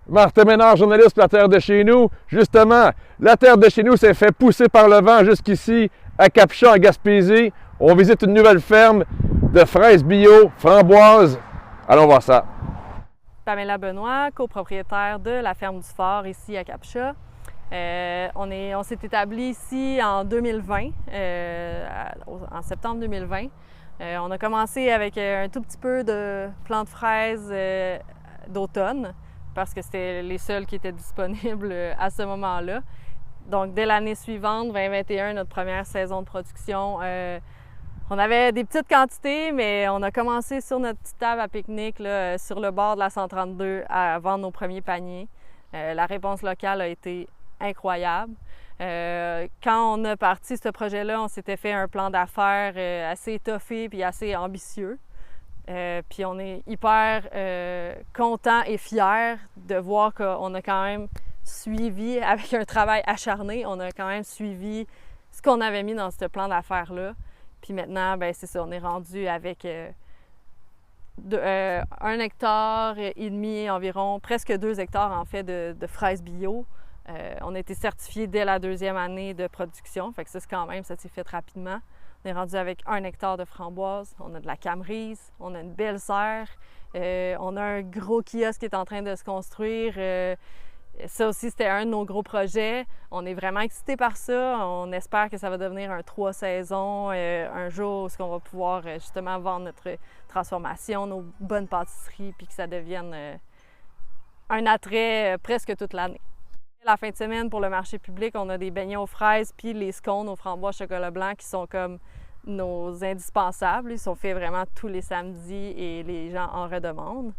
Martin Ménard, journaliste pour La Terre de chez nous. Justement, La Terre de chez nous s'est fait pousser par le vent jusqu'ici à Capcha, en Gaspésie. On visite une nouvelle ferme de fraises bio, framboises. Allons voir ça. Pamela Benoît, copropriétaire de la ferme du Fort ici à Capcha. On s'est établi ici en 2020, en septembre 2020. On a commencé avec un tout petit peu de plants de fraises d'automne, parce que c'était les seuls qui étaient disponibles à ce moment-là. Donc, dès l'année suivante, 2021, notre première saison de production, on avait des petites quantités, mais on a commencé sur notre petite table à pique-nique, là, sur le bord de la 132, à vendre nos premiers paniers. La réponse locale a été incroyable. Quand on a parti ce projet-là, on s'était fait un plan d'affaires assez étoffé puis assez ambitieux. Puis on est hyper content et fiers de voir qu'on a quand même suivi, avec un travail acharné, on a quand même suivi ce qu'on avait mis dans ce plan d'affaires-là. Puis maintenant, ben c'est ça, on est rendu avec 1 hectare et demi environ, presque 2 hectares en fait de fraises bio. On a été certifié dès la 2e année de production, fait que ça, c'est quand même, ça s'est fait rapidement. On est rendu avec 1 hectare de framboises, on a de la camerise, on a une belle serre, on a un gros kiosque qui est en train de se construire. Ça aussi, c'était un de nos gros projets. On est vraiment excités par ça. On espère que ça va devenir un 3 saisons un jour où on va pouvoir justement vendre notre transformation, nos bonnes pâtisseries, puis que ça devienne un attrait presque toute l'année. La fin de semaine, pour le marché public, on a des beignets aux fraises puis les scones aux framboises chocolat blanc qui sont comme nos indispensables. Ils sont faits vraiment tous les samedis et les gens en redemandent.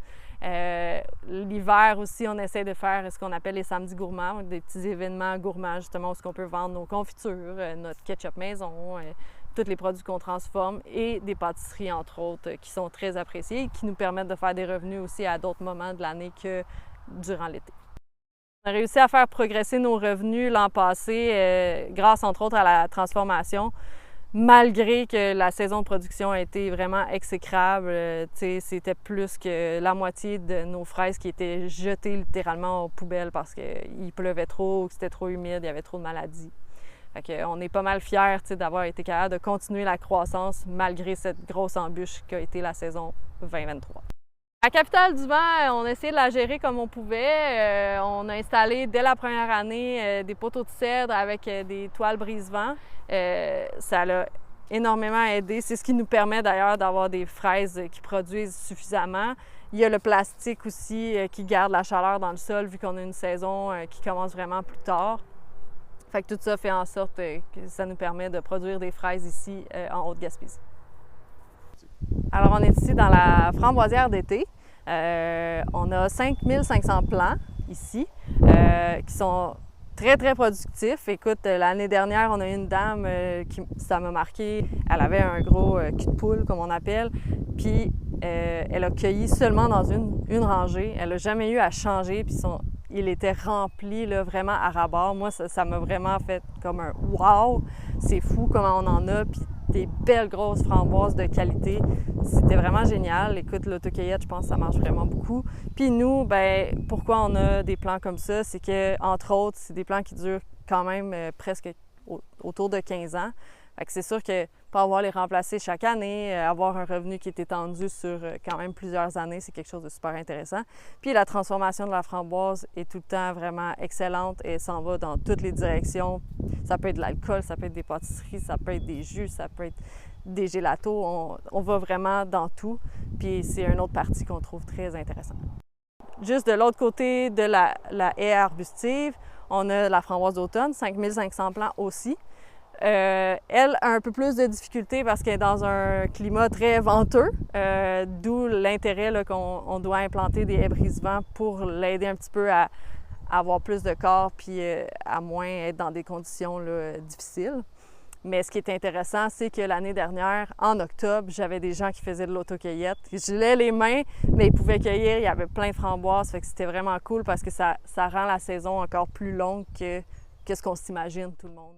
L'hiver aussi, on essaie de faire ce qu'on appelle les samedis gourmands, des petits événements gourmands justement où on peut vendre nos confitures, notre ketchup maison, tous les produits qu'on transforme et des pâtisseries entre autres qui sont très appréciées et qui nous permettent de faire des revenus aussi à d'autres moments de l'année que durant l'été. On a réussi à faire progresser nos revenus l'an passé grâce entre autres à la transformation. Malgré que la saison de production a été vraiment exécrable, c'était plus que la moitié de nos fraises qui étaient jetées littéralement aux poubelles parce qu'il pleuvait trop ou que c'était trop humide, il y avait trop de maladies. Fait qu'on est pas mal fiers d'avoir été capable de continuer la croissance malgré cette grosse embûche qu'a été la saison 2023. La capitale du vent, on a essayé de la gérer comme on pouvait. On a installé dès la première année des poteaux de cèdre avec des toiles brise-vent. Ça l'a énormément aidé. C'est ce qui nous permet d'ailleurs d'avoir des fraises qui produisent suffisamment. Il y a le plastique aussi qui garde la chaleur dans le sol vu qu'on a une saison qui commence vraiment plus tard. Fait que tout ça fait en sorte que ça nous permet de produire des fraises ici en Haute-Gaspésie. Alors, on est ici dans la framboisière d'été. On a 5500 plants ici qui sont très, très productifs. Écoute, l'année dernière, on a eu une dame ça m'a marqué. Elle avait un gros cul de poule, comme on appelle. Puis, elle a cueilli seulement dans une rangée. Elle n'a jamais eu à changer. Puis, il était rempli, là, vraiment à ras-bord. Moi, ça m'a vraiment fait comme un « wow ». C'est fou comment on en a. Puis, des belles grosses framboises de qualité. C'était vraiment génial. Écoute, l'autocueillette, je pense que ça marche vraiment beaucoup. Puis nous, ben pourquoi on a des plants comme ça? C'est que, entre autres, c'est des plants qui durent quand même presque autour de 15 ans. Fait que c'est sûr que pour avoir les remplacer chaque année, avoir un revenu qui est étendu sur quand même plusieurs années, c'est quelque chose de super intéressant. Puis la transformation de la framboise est tout le temps vraiment excellente et s'en va dans toutes les directions. Ça peut être de l'alcool, ça peut être des pâtisseries, ça peut être des jus, ça peut être des gélatos. On va vraiment dans tout. Puis c'est une autre partie qu'on trouve très intéressante. Juste de l'autre côté de la haie arbustive, on a la framboise d'automne, 5500 plants aussi. Elle a un peu plus de difficultés parce qu'elle est dans un climat très venteux, d'où l'intérêt qu'on doit implanter des haies brise-vent pour l'aider un petit peu à avoir plus de corps puis à moins être dans des conditions là, difficiles. Mais ce qui est intéressant, c'est que l'année dernière, en octobre, j'avais des gens qui faisaient de l'autocueillette. Je gelais les mains, mais ils pouvaient cueillir, il y avait plein de framboises, fait que c'était vraiment cool parce que ça rend la saison encore plus longue que ce qu'on s'imagine tout le monde.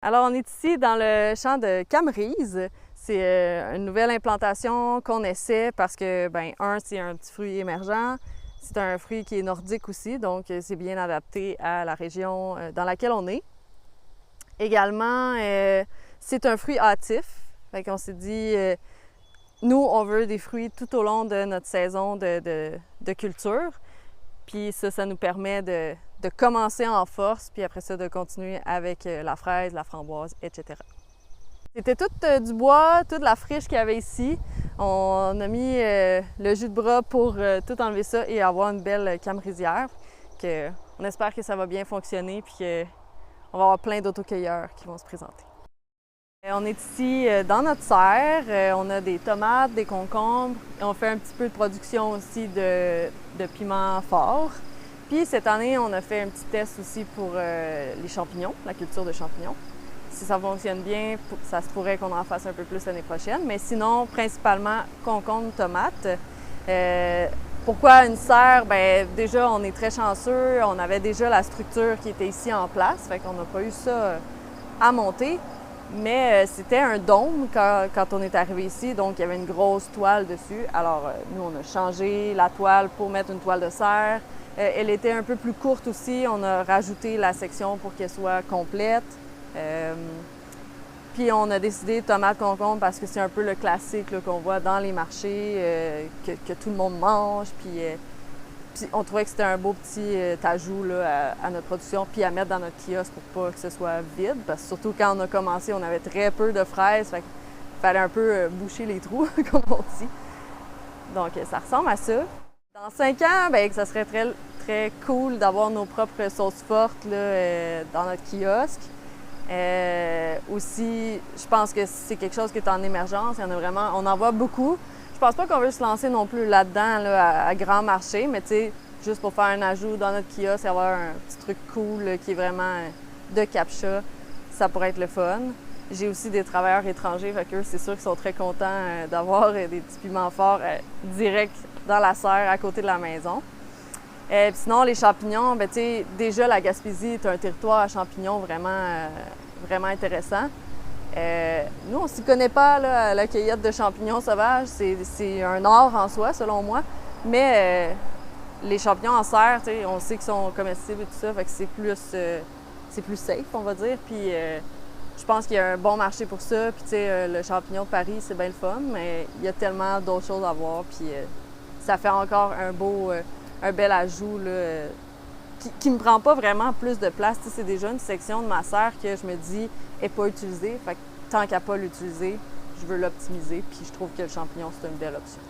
Alors, on est ici dans le champ de camerise. C'est une nouvelle implantation qu'on essaie parce que, c'est un petit fruit émergent. C'est un fruit qui est nordique aussi, donc c'est bien adapté à la région dans laquelle on est. Également, c'est un fruit hâtif. Fait qu'on s'est dit, nous, on veut des fruits tout au long de notre saison de culture. Puis ça nous permet de commencer en force, puis après ça, de continuer avec la fraise, la framboise, etc. C'était tout du bois, toute la friche qu'il y avait ici. On a mis le jus de bras pour tout enlever ça et avoir une belle camérisière. On espère que ça va bien fonctionner, puis qu'on va avoir plein d'autocueilleurs qui vont se présenter. On est ici dans notre serre, on a des tomates, des concombres, et on fait un petit peu de production aussi de piments forts. Puis cette année, on a fait un petit test aussi pour les champignons, la culture de champignons. Si ça fonctionne bien, ça se pourrait qu'on en fasse un peu plus l'année prochaine, mais sinon, principalement concombres, tomates. Pourquoi une serre? Bien, déjà, on est très chanceux, on avait déjà la structure qui était ici en place, fait qu'on n'a pas eu ça à monter. Mais c'était un dôme quand on est arrivé ici, donc il y avait une grosse toile dessus. Alors nous, on a changé la toile pour mettre une toile de serre. Elle était un peu plus courte aussi, on a rajouté la section pour qu'elle soit complète. Puis on a décidé tomate concombre parce que c'est un peu le classique qu'on voit dans les marchés, que tout le monde mange. Puis on trouvait que c'était un beau petit ajout là, à notre production, puis à mettre dans notre kiosque pour pas que ce soit vide. Parce que surtout quand on a commencé, on avait très peu de fraises, fait qu'il fallait un peu boucher les trous, comme on dit. Donc ça ressemble à ça. Dans 5 ans, bien, ça serait très, très cool d'avoir nos propres sauces fortes là, dans notre kiosque. Aussi, je pense que c'est quelque chose qui est en émergence. Il y en a vraiment, on en voit beaucoup. Je pense pas qu'on veut se lancer non plus là-dedans là, à grand marché, mais tu sais, juste pour faire un ajout dans notre kiosque et avoir un petit truc cool là, qui est vraiment de CAPTCHA, ça pourrait être le fun. J'ai aussi des travailleurs étrangers, fait qu'eux, c'est sûr qu'ils sont très contents d'avoir des petits piments forts direct dans la serre à côté de la maison. Puis sinon, les champignons, bien, tu sais, déjà la Gaspésie est un territoire à champignons vraiment intéressant. Nous, on ne s'y connaît pas là, à la cueillette de champignons sauvages. C'est un art en soi, selon moi. Mais les champignons en serre, on sait qu'ils sont comestibles et tout ça, fait que c'est plus safe, on va dire. Puis je pense qu'il y a un bon marché pour ça. Puis le champignon de Paris, c'est bien le fun, mais il y a tellement d'autres choses à voir. Puis ça fait encore un bel ajout là, qui me prend pas vraiment plus de place. C'est déjà une section de ma serre que je me dis n'est pas utilisée. Fait que tant qu'à pas l'utiliser, je veux l'optimiser. Puis je trouve que le champignon, c'est une belle option.